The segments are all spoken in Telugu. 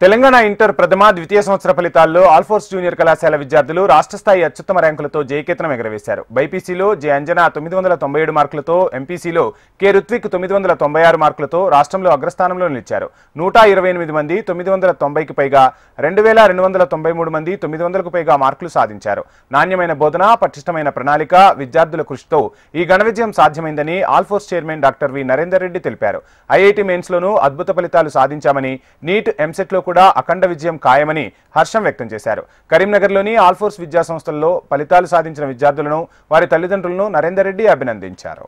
తెలంగాణ ఇంటర్ ప్రథమ ద్వితీయ సంవత్సర ఫలితాల్లో ఆల్ఫోర్స్ జూనియర్ కళాశాల విద్యార్థులు రాష్ట్ర స్థాయి అత్యుత్తమ ర్యాంకులతో జయకేతనం ఎగరవేశారు. బైపీసీలో జె అంజన 997 మార్కులతో, ఎంపీసీలో కె రుత్విక్ 996 మార్కులతో రాష్ట్రంలో అగ్రస్థానంలో నిలిచారు. 128 మంది 990కి పైగా, 2293 మంది 900కు పైగా మార్కులు సాధించారు. నాణ్యమైన బోధన, పటిష్టమైన ప్రణాళిక, విద్యార్థుల కృషితో ఈ ఘన విజయం సాధ్యమైందని Alphores chairman doctor V Narender Reddy తెలిపారు. ఐఐటీ మెయిన్స్ లోనూ అద్భుత ఫలితాలు సాధించామని, నీట్, ఎంసెట్ లో కూడా అఖండ విజయం ఖాయమని హర్షం వ్యక్తం చేశారు. కరీంనగర్లోని ఆల్ఫోర్స్ విద్యా సంస్థల్లో ఫలితాలు సాధించిన విద్యార్థులను, వారి తల్లిదండ్రులను నరేందర్ రెడ్డి అభినందించారు.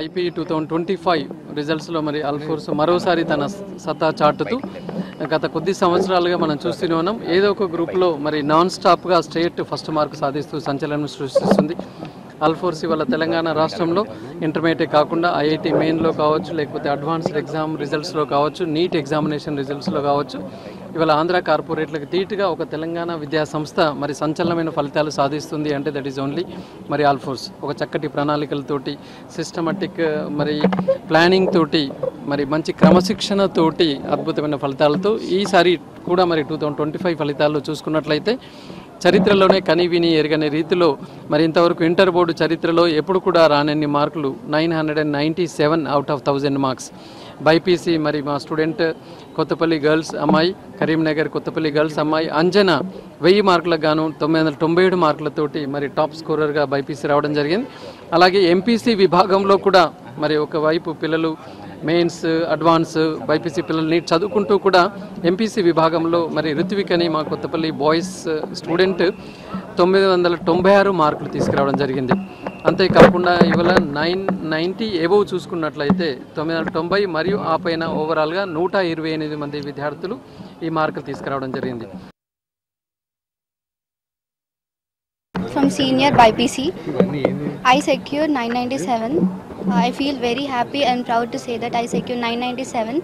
ఐపీ 2025 రిజల్ట్స్లో మరి ఆల్ఫోర్స్ మరోసారి తన సత్తా చాటుతూ గత కొద్ది సంవత్సరాలుగా మనం చూస్తూనే ఉన్నాం. ఏదో ఒక గ్రూప్లో మరి నాన్ స్టాప్గా స్టేట్ ఫస్ట్ మార్క్ సాధిస్తూ సంచలనం సృష్టిస్తుంది. ఆల్ఫోర్స్ ఇవాళ తెలంగాణ రాష్ట్రంలో ఇంటర్మీడియట్ కాకుండా ఐఐటీ మెయిన్లో కావచ్చు, లేకపోతే అడ్వాన్స్డ్ ఎగ్జామ్ రిజల్ట్స్లో కావచ్చు, నీట్ ఎగ్జామినేషన్ రిజల్ట్స్లో కావచ్చు, ఇవాళ ఆంధ్ర కార్పొరేట్లకు ధీటుగా ఒక తెలంగాణ విద్యా సంస్థ మరి సంచలనమైన ఫలితాలు సాధిస్తుంది అంటే దట్ ఈజ్ ఓన్లీ మరి ఆల్ఫోర్స్. ఒక చక్కటి ప్రణాళికలతోటి, సిస్టమటిక్ మరి ప్లానింగ్ తోటి, మరి మంచి క్రమశిక్షణతోటి అద్భుతమైన ఫలితాలతో ఈసారి కూడా మరి 2025 ఫలితాల్లో చూసుకున్నట్లయితే చరిత్రలోనే కనివిని ఎరగని రీతిలో మరి ఇంతవరకు ఇంటర్ బోర్డు చరిత్రలో ఎప్పుడు కూడా రానన్ని మార్కులు 997 అవుట్ ఆఫ్ 1000 మార్క్స్. బైపీసీ మరి మా స్టూడెంట్ కొత్తపల్లి గర్ల్స్ అమ్మాయి, కరీంనగర్ కొత్తపల్లి గర్ల్స్ అమ్మాయి అంజన 1000 మార్కులకు గాను 997 మార్కులతోటి మరి టాప్ స్కోరర్గా బైపీసీ రావడం జరిగింది. అలాగే ఎంపీసీ విభాగంలో కూడా మరి ఒకవైపు పిల్లలు మెయిన్స్, అడ్వాన్స్, బైపీసీ పిల్లలు నీట్ చదువుకుంటూ కూడా ఎంపీసీ విభాగంలో మరి రుత్విక్ అని మా కొత్తపల్లి బాయ్స్ స్టూడెంట్ 996 మార్కులు తీసుకురావడం జరిగింది. అంతేకాకుండా ఇవాళ 990 ఎబోవ్ చూసుకున్నట్లయితే 990 మరియు ఆ పైన ఓవరాల్గా 128 మంది విద్యార్థులు ఈ మార్కులు తీసుకురావడం జరిగింది. From senior BPC, I secured 997. I feel very happy and proud to say that I secured 997.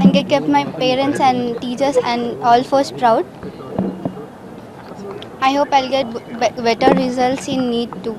And I kept my parents and teachers and all first proud. I hope I'll get better results in NEET too.